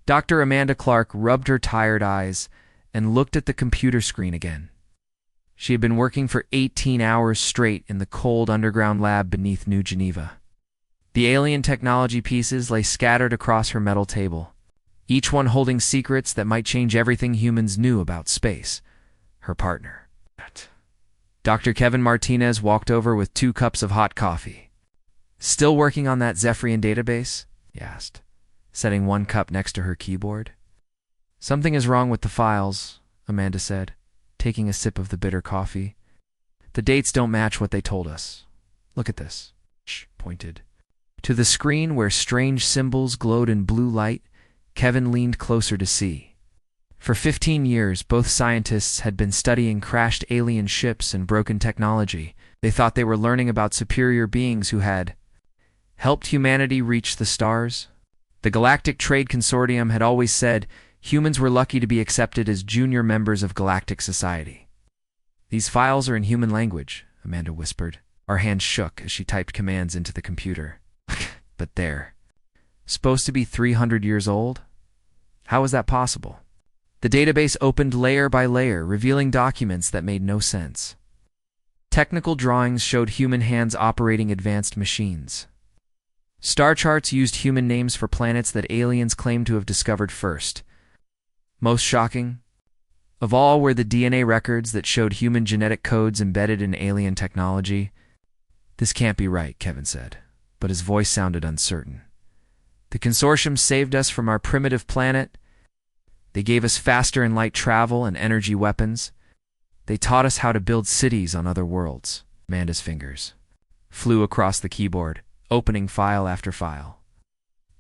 Dr. Amanda Clark rubbed her tired eyes and looked at the computer screen again. She had been working for 18 hours straight in the cold underground lab beneath New Geneva. The alien technology pieces lay scattered across her metal table, each one holding secrets that might change everything humans knew about space. Her partner. Dr. Kevin Martinez walked over with 2 cups of hot coffee. "Still working on that Zephyrian database?" he asked, setting 1 cup next to her keyboard. "Something is wrong with the files," Amanda said, taking a sip of the bitter coffee. "The dates don't match what they told us. Look at this." She pointed to the screen where strange symbols glowed in blue light. Kevin leaned closer to see. For 15 years, both scientists had been studying crashed alien ships and broken technology. They thought they were learning about superior beings who had helped humanity reach the stars. The Galactic Trade Consortium had always said humans were lucky to be accepted as junior members of galactic society. "These files are in human language," Amanda whispered. Our hands shook as she typed commands into the computer. "But they're supposed to be 300 years old? How is that possible?" The database opened layer by layer, revealing documents that made no sense. Technical drawings showed human hands operating advanced machines. Star charts used human names for planets that aliens claimed to have discovered first. Most shocking of all were the DNA records that showed human genetic codes embedded in alien technology. "This can't be right," Kevin said, but his voice sounded uncertain. "The consortium saved us from our primitive planet. They gave us faster and light travel and energy weapons. They taught us how to build cities on other worlds." Amanda's fingers flew across the keyboard, opening file after file.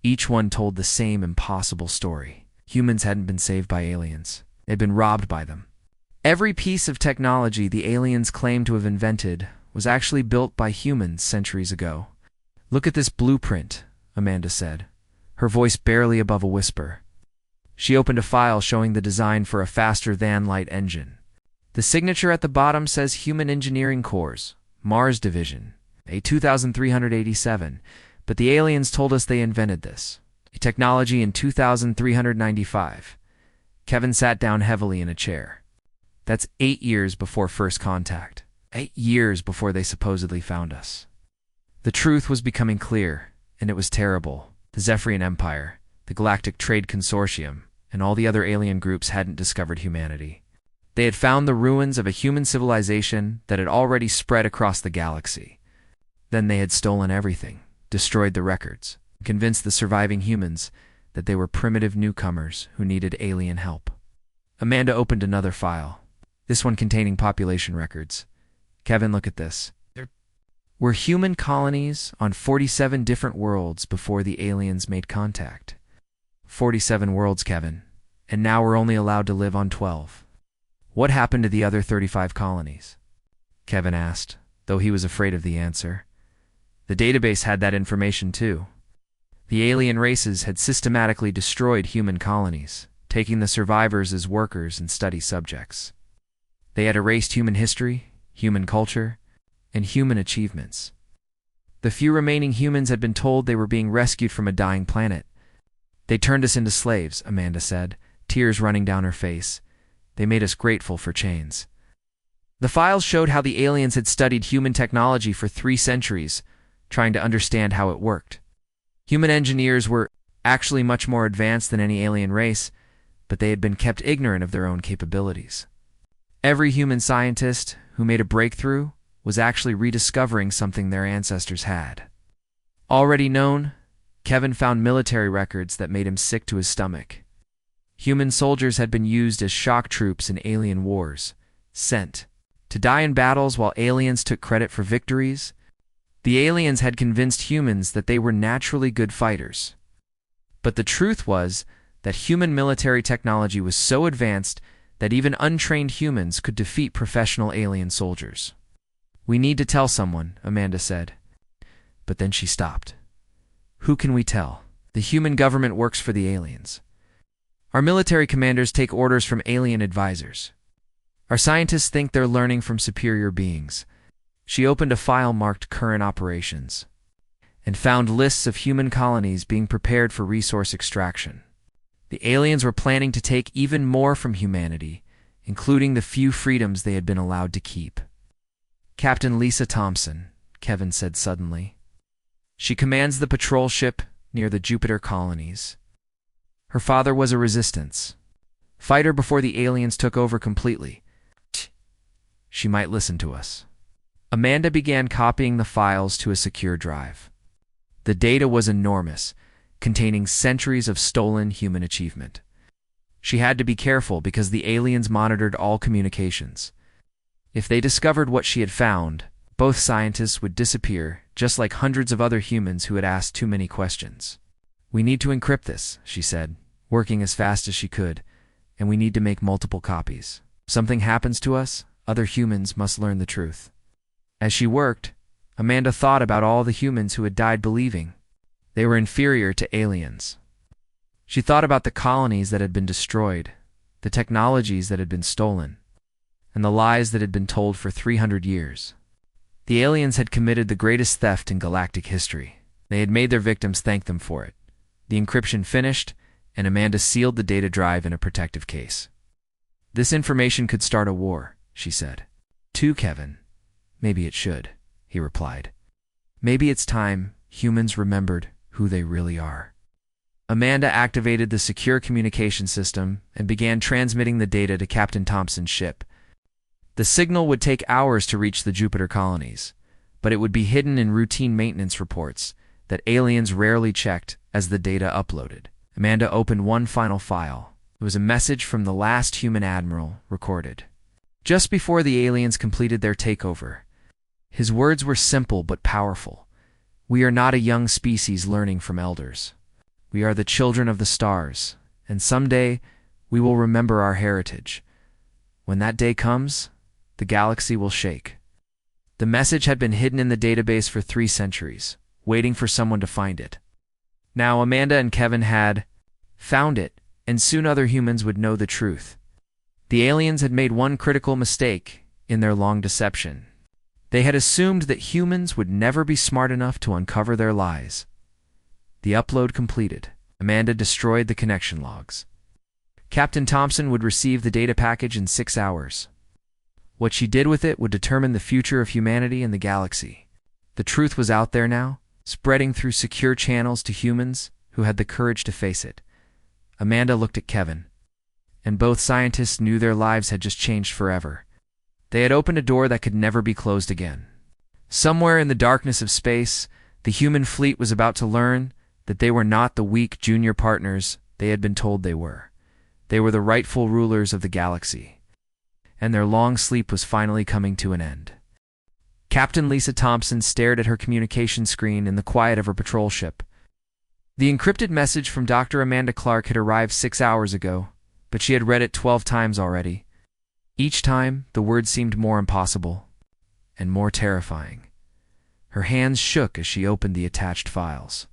Each one told the same impossible story. Humans hadn't been saved by aliens. They'd been robbed by them. Every piece of technology the aliens claimed to have invented was actually built by humans centuries ago. "Look at this blueprint," Amanda said, her voice barely above a whisper. She opened a file showing the design for a faster-than-light engine. The signature at the bottom says Human Engineering Corps, Mars Division, a 2387, but the aliens told us they invented this, a technology in 2395. Kevin sat down heavily in a chair. That's 8 years before first contact. 8 years before they supposedly found us. The truth was becoming clear, and it was terrible. The Zephyrian Empire, the Galactic Trade Consortium, and all the other alien groups hadn't discovered humanity. They had found the ruins of a human civilization that had already spread across the galaxy. Then they had stolen everything, destroyed the records, and convinced the surviving humans that they were primitive newcomers who needed alien help. Amanda opened another file, this one containing population records. "Kevin, look at this. There were human colonies on 47 different worlds before the aliens made contact. 47 worlds, Kevin, and now we're only allowed to live on 12. What happened to the other 35 colonies?" Kevin asked, though he was afraid of the answer. The database had that information too. The alien races had systematically destroyed human colonies, taking the survivors as workers and study subjects. They had erased human history, human culture, and human achievements. The few remaining humans had been told they were being rescued from a dying planet. "They turned us into slaves," Amanda said, tears running down her face. "They made us grateful for chains." The files showed how the aliens had studied human technology for 3 centuries, trying to understand how it worked. Human engineers were actually much more advanced than any alien race, but they had been kept ignorant of their own capabilities. Every human scientist who made a breakthrough was actually rediscovering something their ancestors had. Already known, Kevin found military records that made him sick to his stomach. Human soldiers had been used as shock troops in alien wars, sent to die in battles while aliens took credit for victories. The aliens had convinced humans that they were naturally good fighters. But the truth was that human military technology was so advanced that even untrained humans could defeat professional alien soldiers. "We need to tell someone," Amanda said. But then she stopped. "Who can we tell? The human government works for the aliens. Our military commanders take orders from alien advisors. Our scientists think they're learning from superior beings." She opened a file marked Current Operations and found lists of human colonies being prepared for resource extraction. The aliens were planning to take even more from humanity, including the few freedoms they had been allowed to keep. "Captain Lisa Thompson," Kevin said suddenly. "She commands the patrol ship near the Jupiter colonies. Her father was a resistance fighter before the aliens took over completely. She might listen to us." Amanda began copying the files to a secure drive. The data was enormous, containing centuries of stolen human achievement. She had to be careful because the aliens monitored all communications. If they discovered what she had found, both scientists would disappear, just like hundreds of other humans who had asked too many questions. "We need to encrypt this," she said, working as fast as she could, "and we need to make multiple copies. If something happens to us, other humans must learn the truth." As she worked, Amanda thought about all the humans who had died believing they were inferior to aliens. She thought about the colonies that had been destroyed, the technologies that had been stolen, and the lies that had been told for 300 years. The aliens had committed the greatest theft in galactic history. They had made their victims thank them for it. The encryption finished, and Amanda sealed the data drive in a protective case. "This information could start a war," she said. "To Kevin. Maybe it should," he replied. "Maybe it's time humans remembered who they really are." Amanda activated the secure communication system and began transmitting the data to Captain Thompson's ship. The signal would take hours to reach the Jupiter colonies, but it would be hidden in routine maintenance reports that aliens rarely checked as the data uploaded. Amanda opened one final file. It was a message from the last human admiral recorded just before the aliens completed their takeover. His words were simple but powerful. "We are not a young species learning from elders. We are the children of the stars, and someday we will remember our heritage. When that day comes, the galaxy will shake." The message had been hidden in the database for 3 centuries, waiting for someone to find it. Now Amanda and Kevin had found it, and soon other humans would know the truth. The aliens had made one critical mistake in their long deception. They had assumed that humans would never be smart enough to uncover their lies. The upload completed. Amanda destroyed the connection logs. Captain Thompson would receive the data package in 6 hours. What she did with it would determine the future of humanity and the galaxy. The truth was out there now, spreading through secure channels to humans who had the courage to face it. Amanda looked at Kevin, and both scientists knew their lives had just changed forever. They had opened a door that could never be closed again. Somewhere in the darkness of space, the human fleet was about to learn that they were not the weak junior partners they had been told they were. They were the rightful rulers of the galaxy, and their long sleep was finally coming to an end. Captain Lisa Thompson stared at her communication screen in the quiet of her patrol ship. The encrypted message from Dr. Amanda Clark had arrived 6 hours ago, but she had read it 12 times already. Each time, the words seemed more impossible and more terrifying. Her hands shook as she opened the attached files.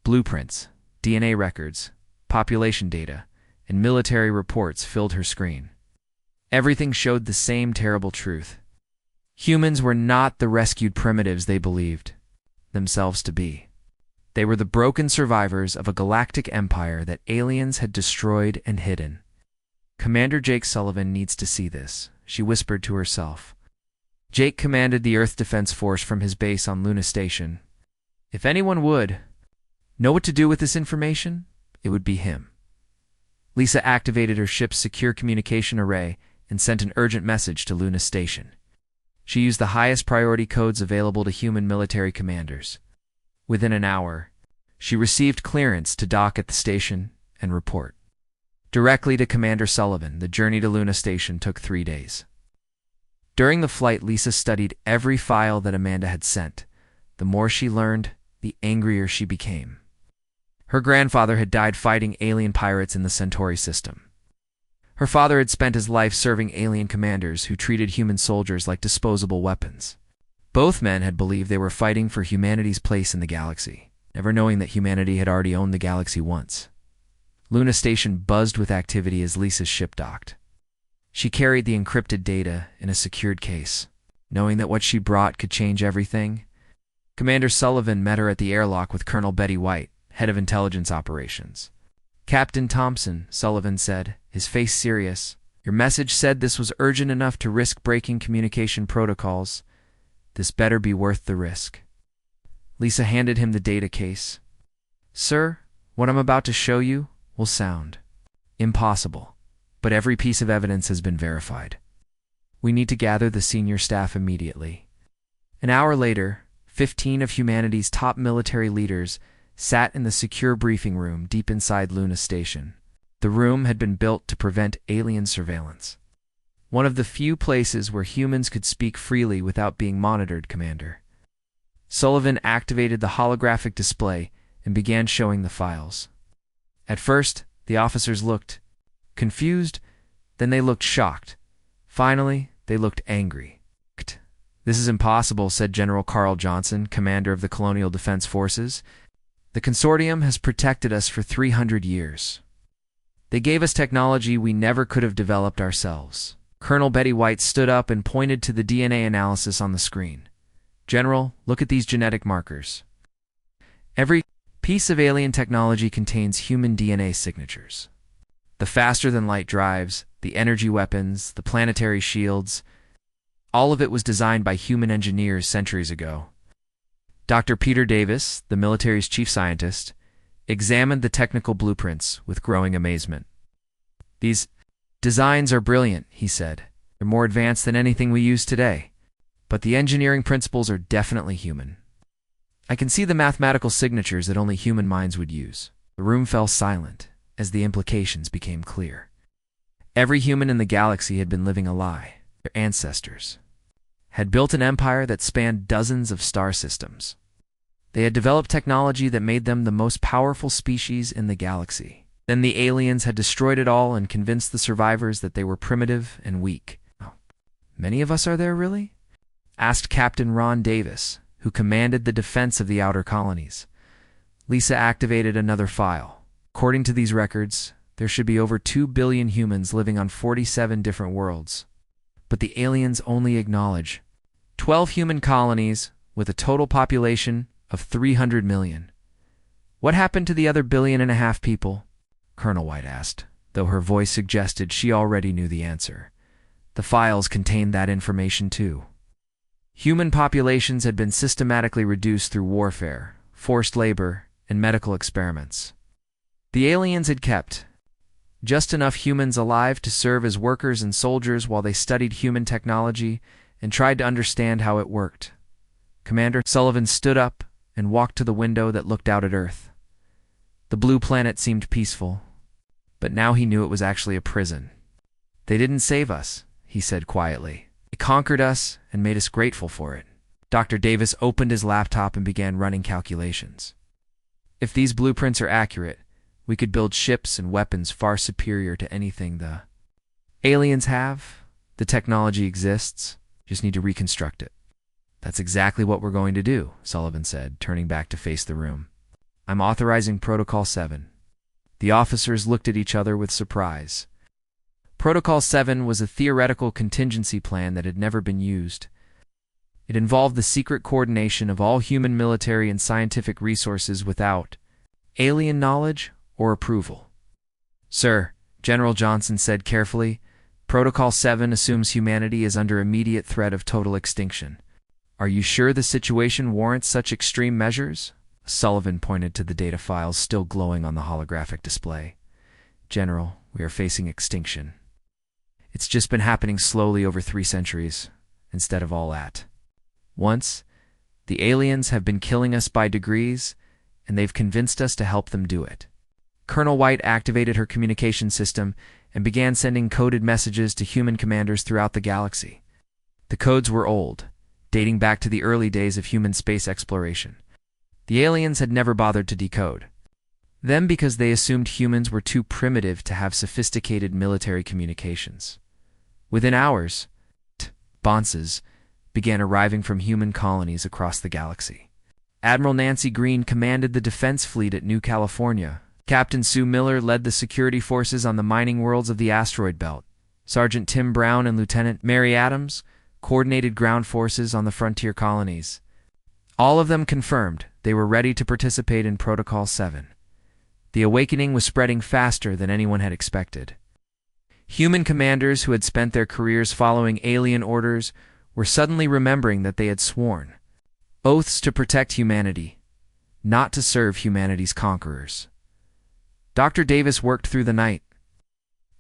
Blueprints, DNA records, population data, and military reports filled her screen. Everything showed the same terrible truth. Humans were not the rescued primitives they believed themselves to be. They were the broken survivors of a galactic empire that aliens had destroyed and hidden. "Commander Jake Sullivan needs to see this," she whispered to herself. Jake commanded the Earth Defense Force from his base on Luna Station. If anyone would know what to do with this information, it would be him. Lisa activated her ship's secure communication array and sent an urgent message to Luna Station. She used the highest priority codes available to human military commanders. Within an hour, she received clearance to dock at the station and report directly to Commander Sullivan. The journey to Luna Station took 3 days. During the flight, Lisa studied every file that Amanda had sent. The more she learned, the angrier she became. Her grandfather had died fighting alien pirates in the Centauri system. Her father had spent his life serving alien commanders who treated human soldiers like disposable weapons. Both men had believed they were fighting for humanity's place in the galaxy, never knowing that humanity had already owned the galaxy once. Luna Station buzzed with activity as Lisa's ship docked. She carried the encrypted data in a secured case, knowing that what she brought could change everything. Commander Sullivan met her at the airlock with Colonel Betty White, head of intelligence operations. Captain Thompson, Sullivan said, his face serious. Your message said this was urgent enough to risk breaking communication protocols. This better be worth the risk. Lisa handed him the data case. Sir, what I'm about to show you will sound impossible, but every piece of evidence has been verified. We need to gather the senior staff immediately. An hour later, 15 of humanity's top military leaders sat in the secure briefing room deep inside Luna Station. The room had been built to prevent alien surveillance. One of the few places where humans could speak freely without being monitored, Commander. Sullivan activated the holographic display and began showing the files. At first, the officers looked confused, then they looked shocked. Finally, they looked angry. This is impossible, said General Carl Johnson, commander of the Colonial Defense Forces. The consortium has protected us for 300 years. They gave us technology we never could have developed ourselves. Colonel Betty White stood up and pointed to the DNA analysis on the screen. General, look at these genetic markers. Every piece of alien technology contains human DNA signatures. The faster-than-light drives, the energy weapons, the planetary shields, all of it was designed by human engineers centuries ago. Dr. Peter Davis, the military's chief scientist, examined the technical blueprints with growing amazement. These designs are brilliant, he said. They're more advanced than anything we use today. But the engineering principles are definitely human. I can see the mathematical signatures that only human minds would use. The room fell silent as the implications became clear. Every human in the galaxy had been living a lie. Their ancestors had built an empire that spanned dozens of star systems. They had developed technology that made them the most powerful species in the galaxy. Then the aliens had destroyed it all and convinced the survivors that they were primitive and weak. Oh, many of us are there, really? Asked Captain Ron Davis, who commanded the defense of the outer colonies. Lisa activated another file. According to these records, there should be over 2 billion humans living on 47 different worlds. But the aliens only acknowledge 12 human colonies with a total population of 300 million. What happened to the other 1.5 billion people? Colonel White asked, though her voice suggested she already knew the answer. The files contained that information too. Human populations had been systematically reduced through warfare, forced labor, and medical experiments. The aliens had kept just enough humans alive to serve as workers and soldiers while they studied human technology and tried to understand how it worked. Commander Sullivan stood up and walked to the window that looked out at Earth. The blue planet seemed peaceful, but now he knew it was actually a prison. They didn't save us, he said quietly. They conquered us and made us grateful for it. Dr. Davis opened his laptop and began running calculations. If these blueprints are accurate, we could build ships and weapons far superior to anything the aliens have. The technology exists, just need to reconstruct it. That's exactly what we're going to do, Sullivan said, turning back to face the room. I'm authorizing Protocol 7. The officers looked at each other with surprise. Protocol 7 was a theoretical contingency plan that had never been used. It involved the secret coordination of all human military and scientific resources without alien knowledge or approval. Sir, General Johnson said carefully, Protocol 7 assumes humanity is under immediate threat of total extinction. Are you sure the situation warrants such extreme measures? Sullivan pointed to the data files still glowing on the holographic display. General, we are facing extinction. It's just been happening slowly over 3 centuries, instead of all at once. The aliens have been killing us by degrees, and they've convinced us to help them do it. Colonel White activated her communication system and began sending coded messages to human commanders throughout the galaxy. The codes were old, dating back to the early days of human space exploration. The aliens had never bothered to decode them because they assumed humans were too primitive to have sophisticated military communications. Within hours, bonces began arriving from human colonies across the galaxy. Admiral Nancy Green commanded the defense fleet at New California. Captain Sue Miller led the security forces on the mining worlds of the asteroid belt. Sergeant Tim Brown and Lieutenant Mary Adams coordinated ground forces on the frontier colonies. All of them confirmed they were ready to participate in Protocol 7. The awakening was spreading faster than anyone had expected. Human commanders who had spent their careers following alien orders were suddenly remembering that they had sworn oaths to protect humanity, not to serve humanity's conquerors. Dr. Davis worked through the night,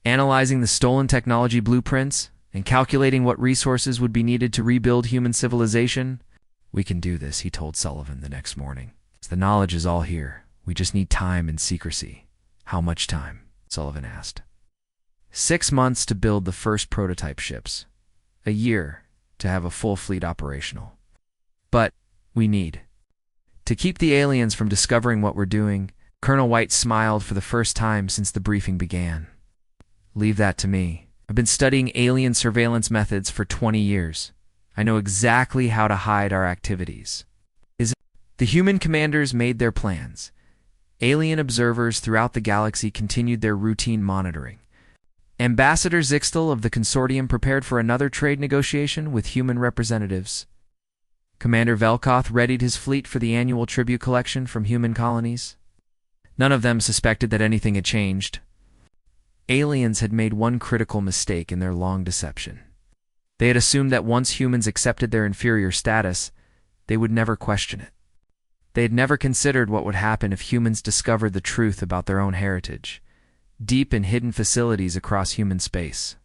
analyzing the stolen technology blueprints and calculating what resources would be needed to rebuild human civilization. "We can do this," he told Sullivan the next morning. "The knowledge is all here. We just need time and secrecy." "How much time?" Sullivan asked. 6 months to build the first prototype ships. A year to have a full fleet operational. "But we need to keep the aliens from discovering what we're doing." Colonel White smiled for the first time since the briefing began. "Leave that to me. I've been studying alien surveillance methods for 20 years. I know exactly how to hide our activities." The human commanders made their plans. Alien observers throughout the galaxy continued their routine monitoring. Ambassador Zixtel of the consortium prepared for another trade negotiation with human representatives. Commander Velkoth readied his fleet for the annual tribute collection from human colonies. None of them suspected that anything had changed. Aliens had made one critical mistake in their long deception. They had assumed that once humans accepted their inferior status, they would never question it. They had never considered what would happen if humans discovered the truth about their own heritage, deep in hidden facilities across human space.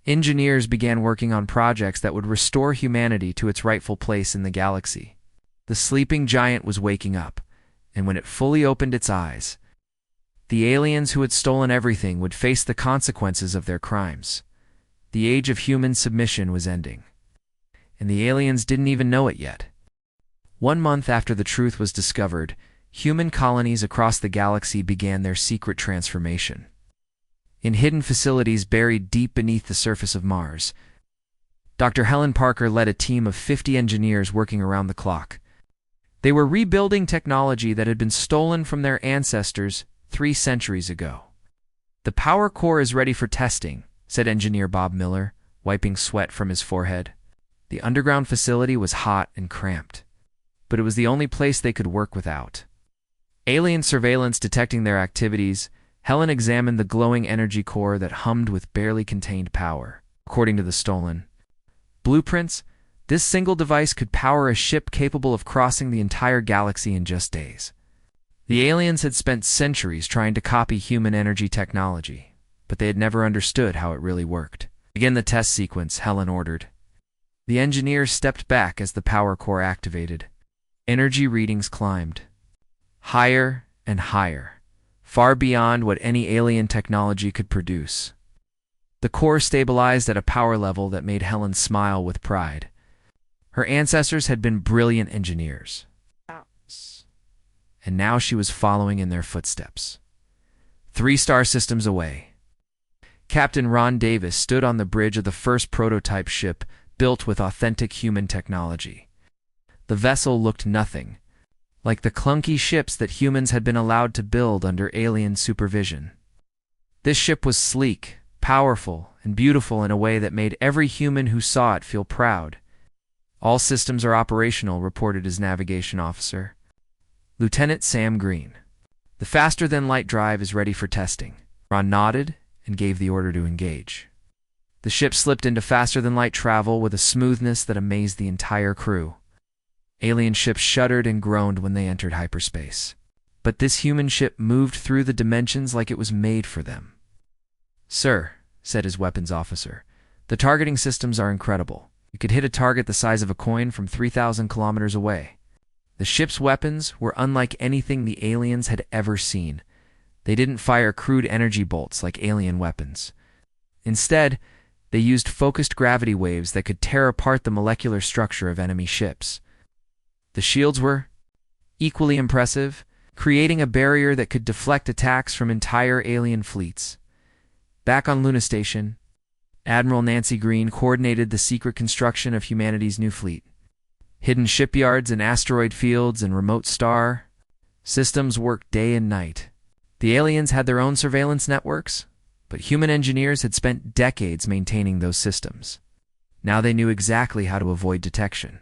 Engineers began working on projects that would restore humanity to its rightful place in the galaxy. The sleeping giant was waking up, and when it fully opened its eyes, the aliens who had stolen everything would face the consequences of their crimes. The age of human submission was ending, and the aliens didn't even know it yet. 1 month after the truth was discovered, human colonies across the galaxy began their secret transformation. In hidden facilities buried deep beneath the surface of Mars, Dr. Helen Parker led a team of 50 engineers working around the clock. They were rebuilding technology that had been stolen from their ancestors 3 centuries ago. "The power core is ready for testing," said engineer Bob Miller, wiping sweat from his forehead. The underground facility was hot and cramped, but it was the only place they could work without alien surveillance detecting their activities. Helen examined the glowing energy core that hummed with barely contained power. According to the stolen blueprints, this single device could power a ship capable of crossing the entire galaxy in just days. The aliens had spent centuries trying to copy human energy technology, but they had never understood how it really worked. "Begin the test sequence," Helen ordered. The engineers stepped back as the power core activated. Energy readings climbed higher and higher, far beyond what any alien technology could produce. The core stabilized at a power level that made Helen smile with pride. Her ancestors had been brilliant engineers, and now she was following in their footsteps. 3 star systems away, Captain Ron Davis stood on the bridge of the first prototype ship built with authentic human technology. The vessel looked nothing like the clunky ships that humans had been allowed to build under alien supervision. This ship was sleek, powerful, and beautiful in a way that made every human who saw it feel proud. "All systems are operational," reported his navigation officer, Lieutenant Sam Green. "The faster-than-light drive is ready for testing." Ron nodded and gave the order to engage. The ship slipped into faster-than-light travel with a smoothness that amazed the entire crew. Alien ships shuddered and groaned when they entered hyperspace, but this human ship moved through the dimensions like it was made for them. "Sir," said his weapons officer, "the targeting systems are incredible. You could hit a target the size of a coin from 3,000 kilometers away." The ship's weapons were unlike anything the aliens had ever seen. They didn't fire crude energy bolts like alien weapons. Instead, they used focused gravity waves that could tear apart the molecular structure of enemy ships. The shields were equally impressive, creating a barrier that could deflect attacks from entire alien fleets. Back on Luna Station, Admiral Nancy Green coordinated the secret construction of humanity's new fleet. Hidden shipyards in asteroid fields and remote star systems worked day and night. The aliens had their own surveillance networks, but human engineers had spent decades maintaining those systems. Now they knew exactly how to avoid detection.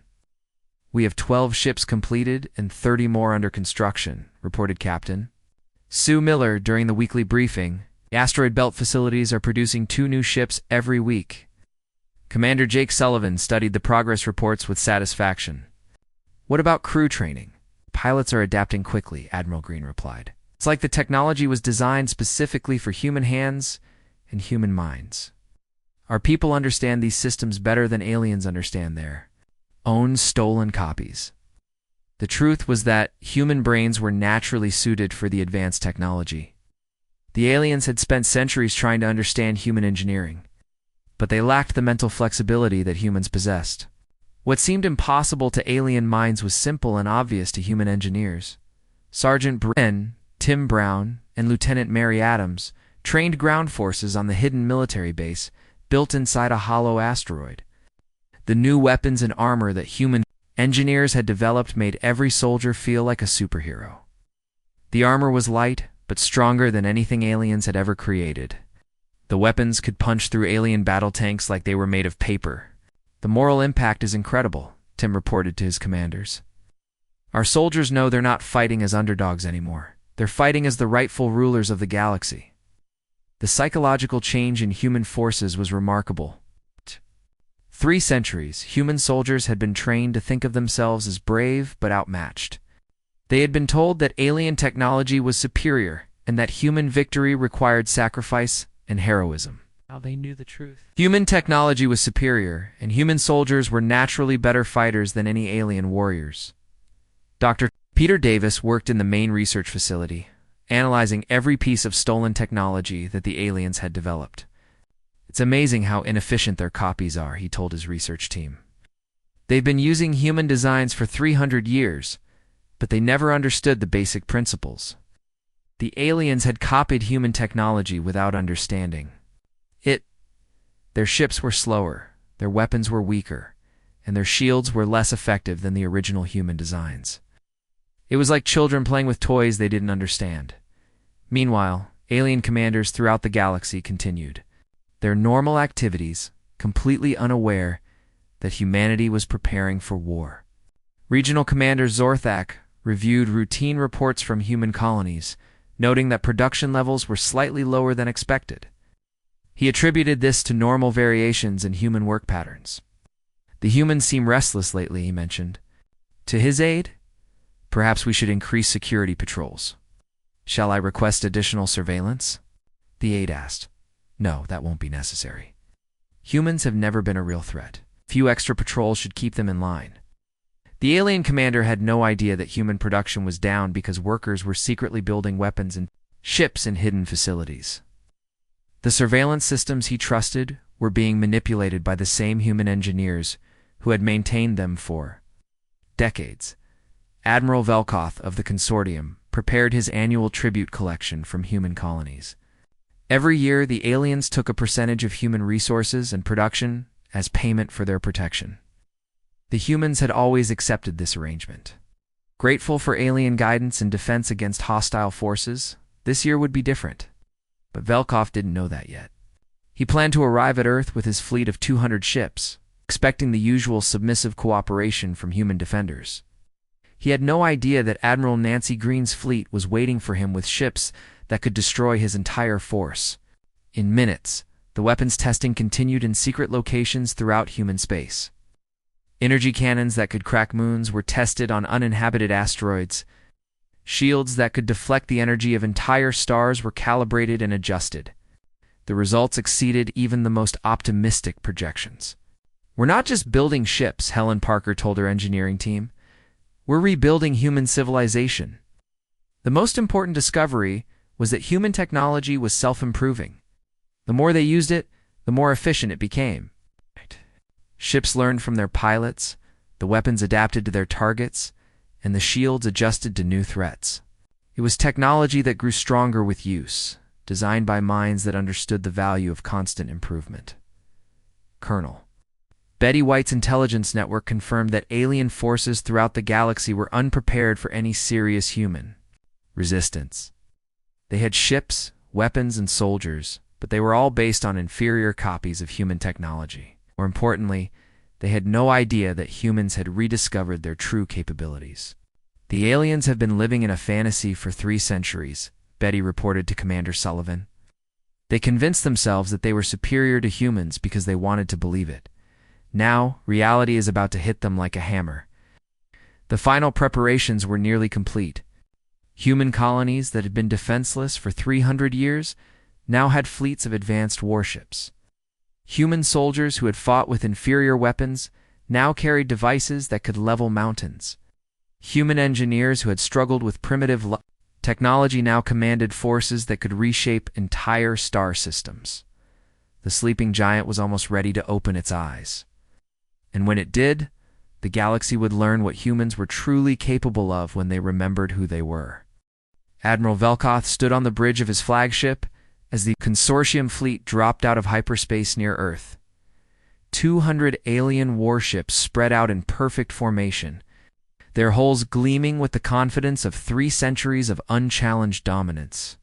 "We have 12 ships completed and 30 more under construction," reported Captain Sue Miller during the weekly briefing. The asteroid belt facilities are producing 2 new ships every week. Commander Jake Sullivan studied the progress reports with satisfaction. What about crew training? Pilots are adapting quickly, Admiral Green replied. It's like the technology was designed specifically for human hands and human minds. Our people understand these systems better than aliens understand their own stolen copies. The truth was that human brains were naturally suited for the advanced technology. The aliens had spent centuries trying to understand human engineering, but they lacked the mental flexibility that humans possessed. What seemed impossible to alien minds was simple and obvious to human engineers. Sergeant Bren, Tim Brown, and Lieutenant Mary Adams trained ground forces on the hidden military base built inside a hollow asteroid. The new weapons and armor that human engineers had developed made every soldier feel like a superhero. The armor was light, but stronger than anything aliens had ever created. The weapons could punch through alien battle tanks like they were made of paper. The moral impact is incredible, Tim reported to his commanders. Our soldiers know they're not fighting as underdogs anymore. They're fighting as the rightful rulers of the galaxy. The psychological change in human forces was remarkable. 3 centuries, human soldiers had been trained to think of themselves as brave but outmatched. They had been told that alien technology was superior and that human victory required sacrifice and heroism. Now they knew the truth. Human technology was superior, and human soldiers were naturally better fighters than any alien warriors. Dr. Peter Davis worked in the main research facility, analyzing every piece of stolen technology that the aliens had developed. It's amazing how inefficient their copies are, he told his research team. They've been using human designs for 300 years, but they never understood the basic principles. The aliens had copied human technology without understanding it. Their ships were slower, their weapons were weaker, and their shields were less effective than the original human designs. It was like children playing with toys they didn't understand. Meanwhile, alien commanders throughout the galaxy continued their normal activities, completely unaware that humanity was preparing for war. Regional Commander Zorthak reviewed routine reports from human colonies, noting that production levels were slightly lower than expected. He attributed this to normal variations in human work patterns. The humans seem restless lately, he mentioned. To his aid, perhaps we should increase security patrols. Shall I request additional surveillance? The aide asked. No, that won't be necessary. Humans have never been a real threat. A few extra patrols should keep them in line. The alien commander had no idea that human production was down because workers were secretly building weapons and ships in hidden facilities. The surveillance systems he trusted were being manipulated by the same human engineers who had maintained them for decades. Admiral Velkoth of the consortium prepared his annual tribute collection from human colonies. Every year, the aliens took a percentage of human resources and production as payment for their protection. The humans had always accepted this arrangement. Grateful for alien guidance and defense against hostile forces, this year would be different. But Velkoff didn't know that yet. He planned to arrive at Earth with his fleet of 200 ships, expecting the usual submissive cooperation from human defenders. He had no idea that Admiral Nancy Green's fleet was waiting for him with ships that could destroy his entire force. In minutes, the weapons testing continued in secret locations throughout human space. Energy cannons that could crack moons were tested on uninhabited asteroids. Shields that could deflect the energy of entire stars were calibrated and adjusted. The results exceeded even the most optimistic projections. We're not just building ships, Helen Parker told her engineering team. We're rebuilding human civilization. The most important discovery was that human technology was self-improving. The more they used it, the more efficient it became. Ships learned from their pilots, the weapons adapted to their targets, and the shields adjusted to new threats. It was technology that grew stronger with use, designed by minds that understood the value of constant improvement. Colonel Betty White's intelligence network confirmed that alien forces throughout the galaxy were unprepared for any serious human resistance. They had ships, weapons, and soldiers, but they were all based on inferior copies of human technology. More importantly, they had no idea that humans had rediscovered their true capabilities. The aliens have been living in a fantasy for 3 centuries, Betty reported to Commander Sullivan. They convinced themselves that they were superior to humans because they wanted to believe it. Now, reality is about to hit them like a hammer. The final preparations were nearly complete. Human colonies that had been defenseless for 300 years now had fleets of advanced warships. Human soldiers who had fought with inferior weapons now carried devices that could level mountains. Human engineers who had struggled with primitive technology now commanded forces that could reshape entire star systems. The sleeping giant was almost ready to open its eyes. And when it did, the galaxy would learn what humans were truly capable of when they remembered who they were. Admiral Velkoth stood on the bridge of his flagship as the consortium fleet dropped out of hyperspace near Earth. 200 alien warships spread out in perfect formation, their hulls gleaming with the confidence of 3 centuries of unchallenged dominance.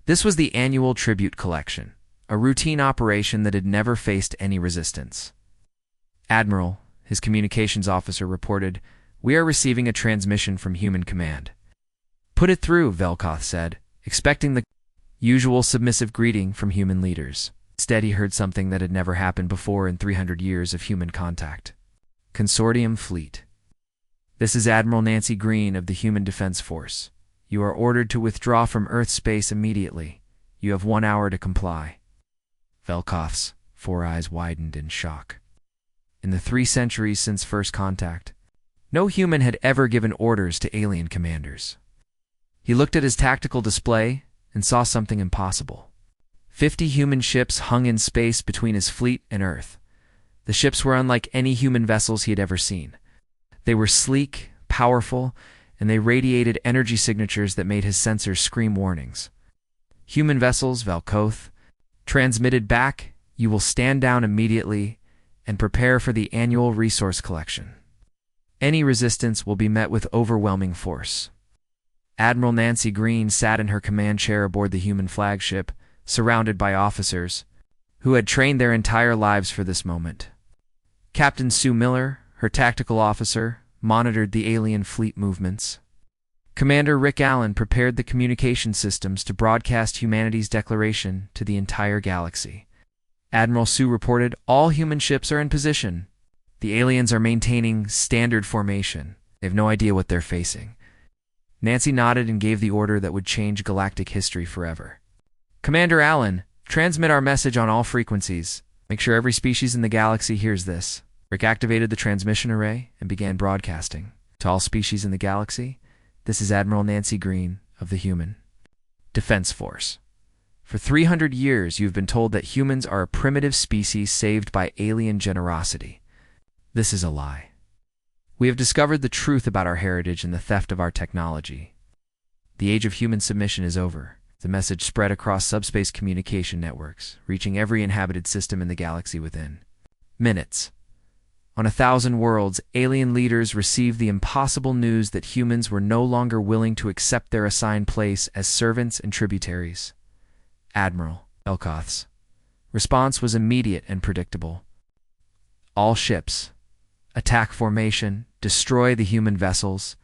This was the annual tribute collection, a routine operation that had never faced any resistance. Admiral, his communications officer reported, "We are receiving a transmission from Human Command." "Put it through," Velkoth said, expecting the usual submissive greeting from human leaders. Instead, he heard something that had never happened before in 300 years of human contact. Consortium Fleet. "This is Admiral Nancy Green of the Human Defense Force. You are ordered to withdraw from Earth space immediately. You have 1 hour to comply." Velkoth's 4 eyes widened in shock. In the 3 centuries since first contact, no human had ever given orders to alien commanders. He looked at his tactical display and saw something impossible. 50 human ships hung in space between his fleet and Earth. The ships were unlike any human vessels he had ever seen. They were sleek, powerful, and they radiated energy signatures that made his sensors scream warnings. "Human vessels," Velkoth transmitted back, "you will stand down immediately and prepare for the annual resource collection. Any resistance will be met with overwhelming force." Admiral Nancy Green sat in her command chair aboard the human flagship, surrounded by officers who had trained their entire lives for this moment. Captain Sue Miller, her tactical officer, monitored the alien fleet movements. Commander Rick Allen prepared the communication systems to broadcast humanity's declaration to the entire galaxy. Admiral Sue reported, "All human ships are in position. The aliens are maintaining standard formation. They have no idea what they're facing." Nancy nodded and gave the order that would change galactic history forever. "Commander Allen, transmit our message on all frequencies. Make sure every species in the galaxy hears this." Rick activated the transmission array and began broadcasting. "To all species in the galaxy, this is Admiral Nancy Green of the Human Defense Force. For 300 years, you've been told that humans are a primitive species saved by alien generosity. This is a lie. We have discovered the truth about our heritage and the theft of our technology. The age of human submission is over." The message spread across subspace communication networks, reaching every inhabited system in the galaxy within minutes. On 1,000 worlds, alien leaders received the impossible news that humans were no longer willing to accept their assigned place as servants and tributaries. Admiral Velkoth's response was immediate and predictable. "All ships, attack formation, destroy the human vessels."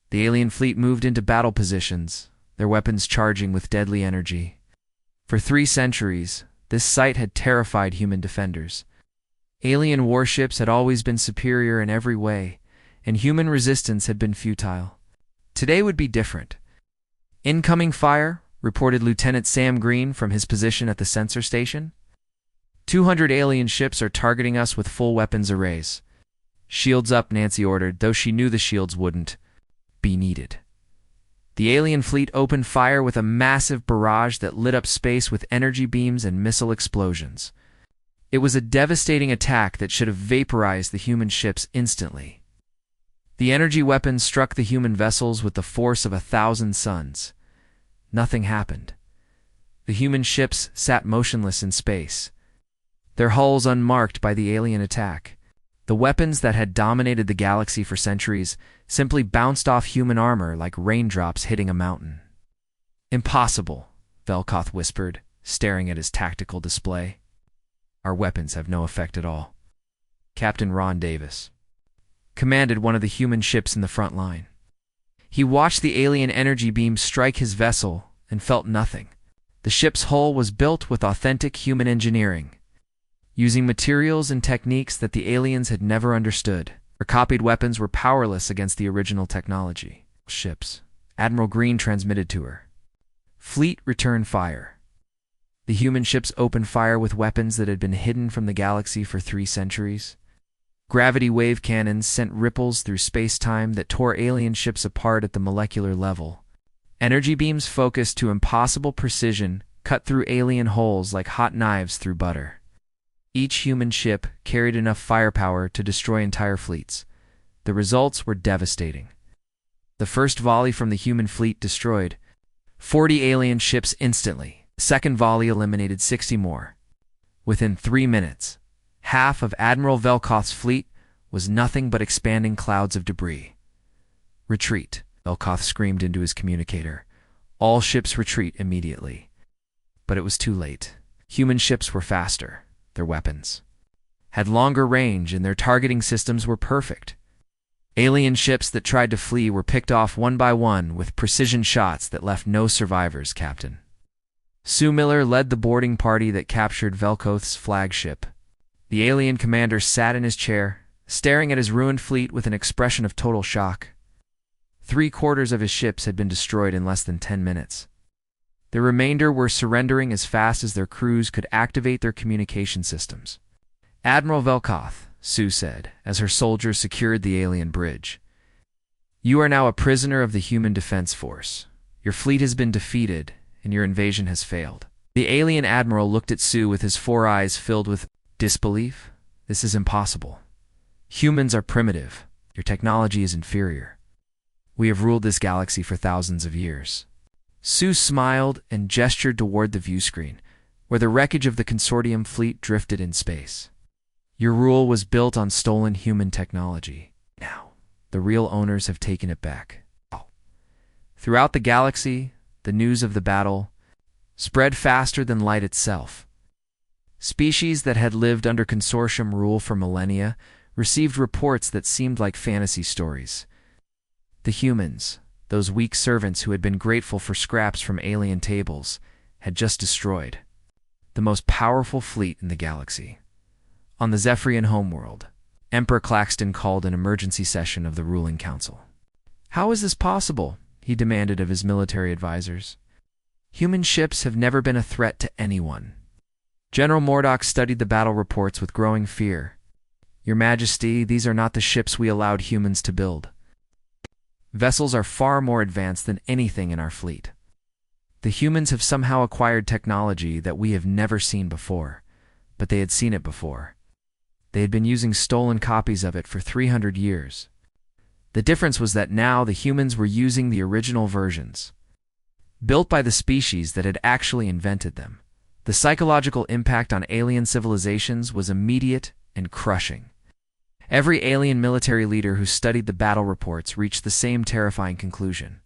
The alien fleet moved into battle positions, their weapons charging with deadly energy. For 3 centuries, this sight had terrified human defenders. Alien warships had always been superior in every way, and human resistance had been futile. Today would be different. "Incoming fire," reported Lieutenant Sam Green from his position at the sensor station. 200 alien ships are targeting us with full weapons arrays." "Shields up," Nancy ordered, though she knew the shields wouldn't be needed. The alien fleet opened fire with a massive barrage that lit up space with energy beams and missile explosions. It was a devastating attack that should have vaporized the human ships instantly. The energy weapons struck the human vessels with the force of 1,000 suns. Nothing happened. The human ships sat motionless in space, their hulls unmarked by the alien attack. The weapons that had dominated the galaxy for centuries simply bounced off human armor like raindrops hitting a mountain. "Impossible," Velkoth whispered, staring at his tactical display. "Our weapons have no effect at all." Captain Ron Davis commanded one of the human ships in the front line. He watched the alien energy beam strike his vessel and felt nothing. The ship's hull was built with authentic human engineering, using materials and techniques that the aliens had never understood. Her copied weapons were powerless against the original technology. Ships. Admiral Green transmitted to her. Fleet, return fire. The human ships opened fire with weapons that had been hidden from the galaxy for 3 centuries. Gravity wave cannons sent ripples through space-time that tore alien ships apart at the molecular level. Energy beams focused to impossible precision cut through alien hulls like hot knives through butter. Each human ship carried enough firepower to destroy entire fleets. The results were devastating. The first volley from the human fleet destroyed 40 alien ships instantly. The second volley eliminated 60 more. Within 3 minutes, half of Admiral Velkoth's fleet was nothing but expanding clouds of debris. Retreat, Velkoth screamed into his communicator. All ships retreat immediately. But it was too late. Human ships were faster. Their weapons had longer range, and their targeting systems were perfect. Alien ships that tried to flee were picked off one by one with precision shots that left no survivors, Captain. Sue Miller led the boarding party that captured Velkoth's flagship. The alien commander sat in his chair, staring at his ruined fleet with an expression of total shock. 3/4 of his ships had been destroyed in less than 10 minutes. The remainder were surrendering as fast as their crews could activate their communication systems. Admiral Velkoth, Sue said, as her soldiers secured the alien bridge. You are now a prisoner of the Human Defense Force. Your fleet has been defeated, and your invasion has failed. The alien admiral looked at Sue with his 4 eyes filled with disbelief. This is impossible. Humans are primitive. Your technology is inferior. We have ruled this galaxy for thousands of years. Sue smiled and gestured toward the view screen, where the wreckage of the consortium fleet drifted in space. Your rule was built on stolen human technology. Now, the real owners have taken it back. Throughout the galaxy, the news of the battle spread faster than light itself. Species that had lived under consortium rule for millennia received reports that seemed like fantasy stories. The humans, those weak servants who had been grateful for scraps from alien tables, had just destroyed the most powerful fleet in the galaxy. On the Zephyrian homeworld, Emperor Claxton called an emergency session of the ruling council. How is this possible? He demanded of his military advisors. Human ships have never been a threat to anyone. General Mordock studied the battle reports with growing fear. Your Majesty, these are not the ships we allowed humans to build. Vessels are far more advanced than anything in our fleet. The humans have somehow acquired technology that we have never seen before, but they had seen it before. They had been using stolen copies of it for 300 years. The difference was that now the humans were using the original versions, built by the species that had actually invented them. The psychological impact on alien civilizations was immediate and crushing. Every alien military leader who studied the battle reports reached the same terrifying conclusion.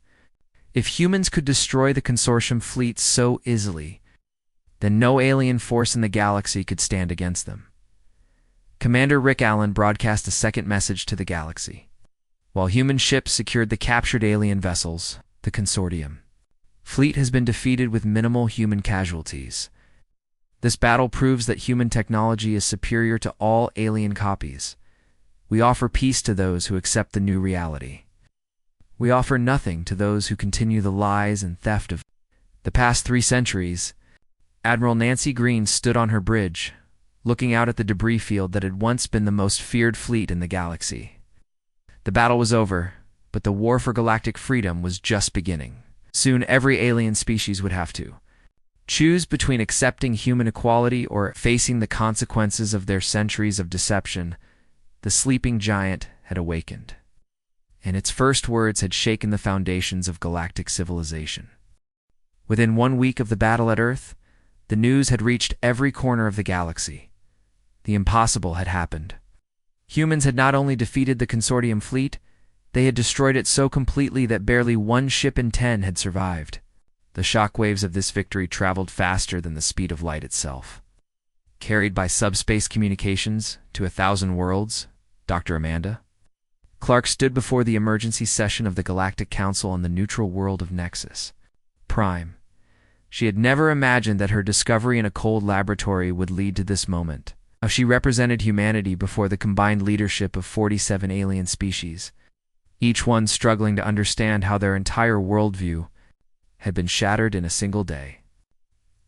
If humans could destroy the consortium fleet so easily, then no alien force in the galaxy could stand against them. Commander Rick Allen broadcast a second message to the galaxy. While human ships secured the captured alien vessels, the consortium fleet has been defeated with minimal human casualties. This battle proves that human technology is superior to all alien copies. We offer peace to those who accept the new reality. We offer nothing to those who continue the lies and theft of the past 3 centuries. Admiral Nancy Green stood on her bridge, looking out at the debris field that had once been the most feared fleet in the galaxy. The battle was over, but the war for galactic freedom was just beginning. Soon every alien species would have to choose between accepting human equality or facing the consequences of their centuries of deception. The sleeping giant had awakened, and its first words had shaken the foundations of galactic civilization. Within 1 week of the battle at Earth, the news had reached every corner of the galaxy. The impossible had happened. Humans had not only defeated the consortium fleet, they had destroyed it so completely that barely 1 ship in 10 had survived. The shockwaves of this victory traveled faster than the speed of light itself. Carried by subspace communications to 1,000 worlds, Dr. Amanda Clark stood before the emergency session of the Galactic Council on the neutral world of Nexus Prime. She had never imagined that her discovery in a cold laboratory would lead to this moment. How she represented humanity before the combined leadership of 47 alien species, each one struggling to understand how their entire worldview had been shattered in a single day.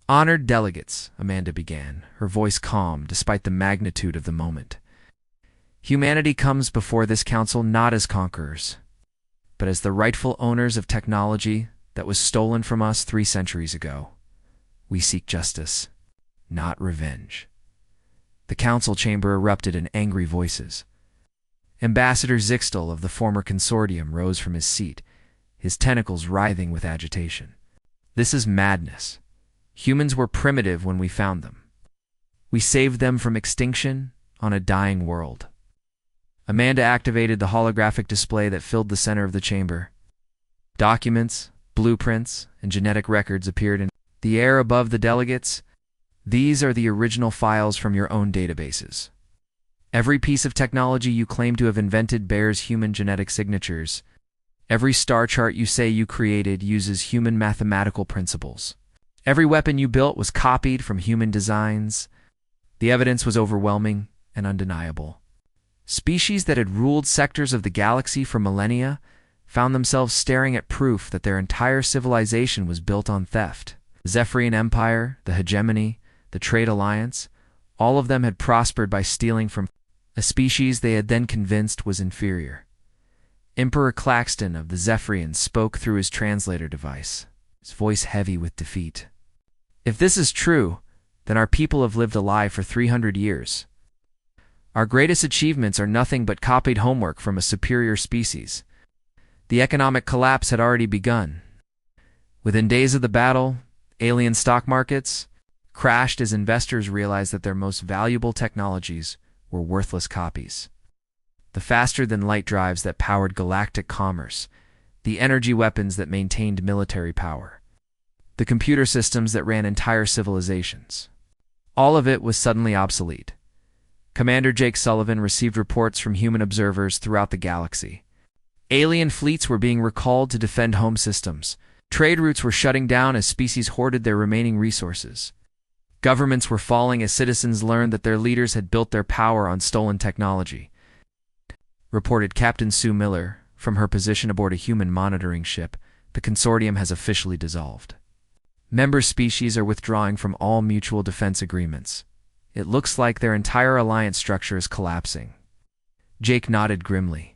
"Honored delegates," Amanda began, her voice calm despite the magnitude of the moment. "Humanity comes before this council not as conquerors, but as the rightful owners of technology that was stolen from us 3 centuries ago. We seek justice, not revenge." The council chamber erupted in angry voices. Ambassador Zixtel of the former consortium rose from his seat, his tentacles writhing with agitation. "This is madness. Humans were primitive when we found them. We saved them from extinction on a dying world." Amanda activated the holographic display that filled the center of the chamber. Documents, blueprints, and genetic records appeared in the air above the delegates. "These are the original files from your own databases. Every piece of technology you claim to have invented bears human genetic signatures. Every star chart you say you created uses human mathematical principles. Every weapon you built was copied from human designs." The evidence was overwhelming and undeniable. Species that had ruled sectors of the galaxy for millennia found themselves staring at proof that their entire civilization was built on theft. The Zephyrian Empire, the Hegemony, the Trade Alliance, all of them had prospered by stealing from a species they had then convinced was inferior. Emperor Claxton of the Zephyrians spoke through his translator device, his voice heavy with defeat. "If this is true, then our people have lived a lie for 300 years. Our greatest achievements are nothing but copied homework from a superior species." The economic collapse had already begun. Within days of the battle, alien stock markets crashed as investors realized that their most valuable technologies were worthless copies. The faster-than-light drives that powered galactic commerce, the energy weapons that maintained military power, the computer systems that ran entire civilizations. All of it was suddenly obsolete. Commander Jake Sullivan received reports from human observers throughout the galaxy. Alien fleets were being recalled to defend home systems. Trade routes were shutting down as species hoarded their remaining resources. Governments were falling as citizens learned that their leaders had built their power on stolen technology. Reported Captain Sue Miller, from her position aboard a human monitoring ship, the consortium has officially dissolved. Member species are withdrawing from all mutual defense agreements. It looks like their entire alliance structure is collapsing. Jake nodded grimly.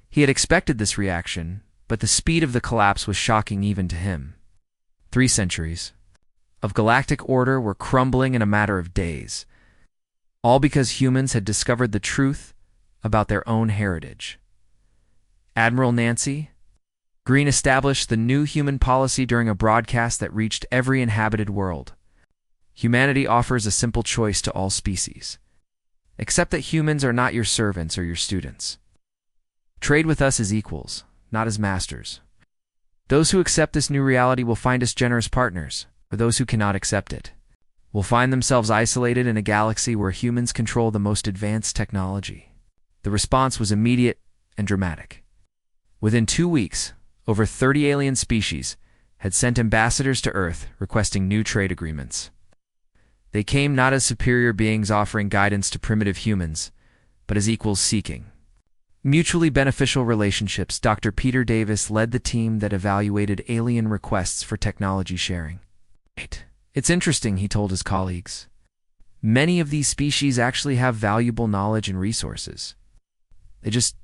He had expected this reaction, but the speed of the collapse was shocking even to him. 3 centuries of galactic order were crumbling in a matter of days, all because humans had discovered the truth about their own heritage. Admiral Nancy Green established the new human policy during a broadcast that reached every inhabited world. Humanity offers a simple choice to all species. Accept that humans are not your servants or your students. Trade with us as equals, not as masters. Those who accept this new reality will find us generous partners, or those who cannot accept it will find themselves isolated in a galaxy where humans control the most advanced technology. The response was immediate and dramatic. Within 2 weeks, over 30 alien species had sent ambassadors to Earth requesting new trade agreements. They came not as superior beings offering guidance to primitive humans, but as equals seeking mutually beneficial relationships. Dr. Peter Davis led the team that evaluated alien requests for technology sharing. "It's interesting," he told his colleagues. "Many of these species actually have valuable knowledge and resources. They just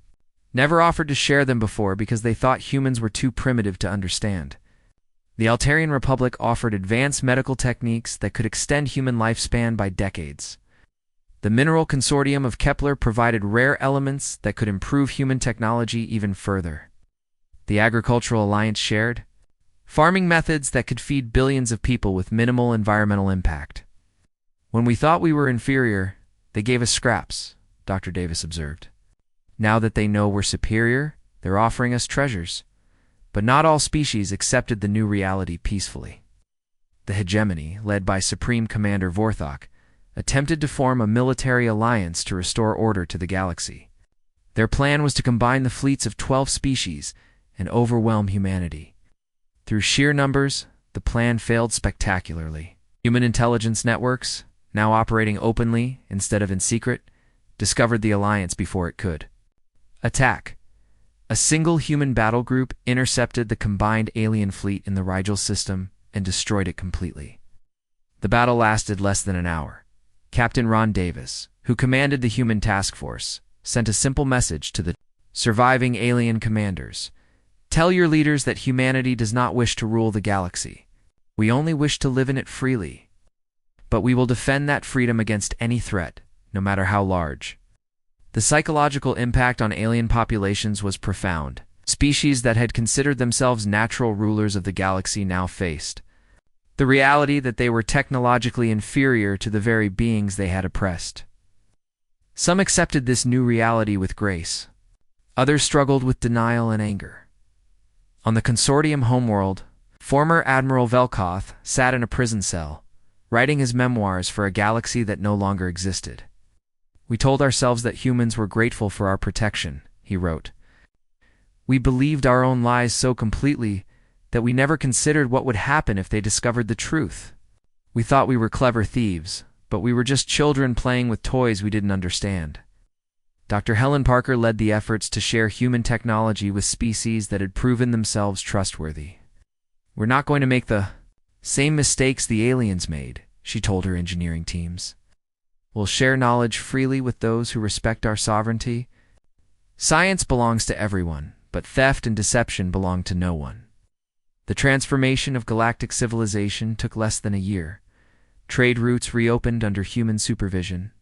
never offered to share them before because they thought humans were too primitive to understand. The Altarian Republic offered advanced medical techniques that could extend human lifespan by decades. The Mineral Consortium of Kepler provided rare elements that could improve human technology even further. The Agricultural Alliance shared farming methods that could feed billions of people with minimal environmental impact. When we thought we were inferior, they gave us scraps," Dr. Davis observed. "Now that they know we're superior, they're offering us treasures." But not all species accepted the new reality peacefully. The Hegemony, led by Supreme Commander Vorthok, attempted to form a military alliance to restore order to the galaxy. Their plan was to combine the fleets of 12 species and overwhelm humanity. Through sheer numbers, the plan failed spectacularly. Human intelligence networks, now operating openly instead of in secret, discovered the alliance before it could. Attack. A single human battle group intercepted the combined alien fleet in the Rigel system and destroyed it completely. The battle lasted less than an hour. Captain Ron Davis, who commanded the human task force, sent a simple message to the surviving alien commanders. Tell your leaders that humanity does not wish to rule the galaxy. We only wish to live in it freely. But we will defend that freedom against any threat, no matter how large. The psychological impact on alien populations was profound. Species that had considered themselves natural rulers of the galaxy now faced the reality that they were technologically inferior to the very beings they had oppressed. Some accepted this new reality with grace. Others struggled with denial and anger. On the consortium homeworld, former Admiral Velkoth sat in a prison cell, writing his memoirs for a galaxy that no longer existed. We told ourselves that humans were grateful for our protection, he wrote. We believed our own lies so completely that we never considered what would happen if they discovered the truth. We thought we were clever thieves, but we were just children playing with toys we didn't understand. Dr. Helen Parker led the efforts to share human technology with species that had proven themselves trustworthy. We're not going to make the same mistakes the aliens made, she told her engineering teams. We'll share knowledge freely with those who respect our sovereignty. Science belongs to everyone, but theft and deception belong to no one. The transformation of galactic civilization took less than a year. Trade routes reopened under human supervision.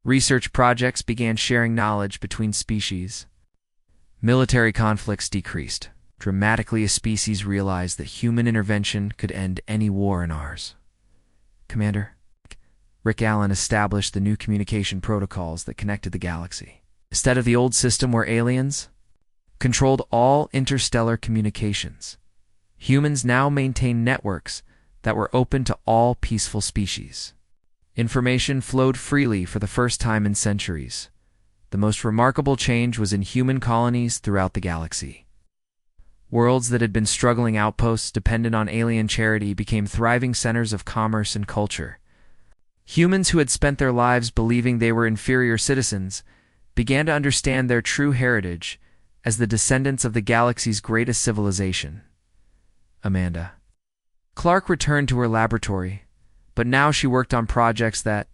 Research projects began sharing knowledge between species. Military conflicts decreased dramatically as species realized that human intervention could end any war in ours. Commander Rick Allen established the new communication protocols that connected the galaxy. Instead of the old system where aliens controlled all interstellar communications, humans now maintain networks that were open to all peaceful species. Information flowed freely for the first time in centuries. The most remarkable change was in human colonies throughout the galaxy. Worlds that had been struggling outposts dependent on alien charity became thriving centers of commerce and culture. Humans who had spent their lives believing they were inferior citizens began to understand their true heritage as the descendants of the galaxy's greatest civilization. Amanda Clark returned to her laboratory, but now she worked on projects that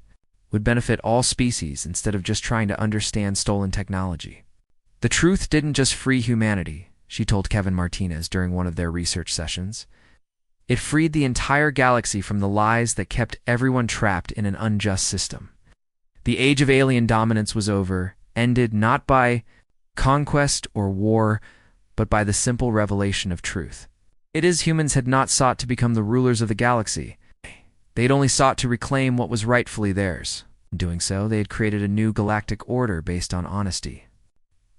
would benefit all species instead of just trying to understand stolen technology. The truth didn't just free humanity, she told Kevin Martinez during one of their research sessions. It freed the entire galaxy from the lies that kept everyone trapped in an unjust system. The age of alien dominance was over, ended not by conquest or war, but by the simple revelation of truth. It is humans had not sought to become the rulers of the galaxy. They had only sought to reclaim what was rightfully theirs. In doing so, they had created a new galactic order based on honesty,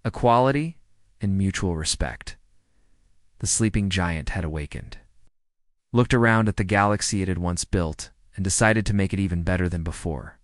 equality, and mutual respect. The sleeping giant had awakened, looked around at the galaxy it had once built, and decided to make it even better than before.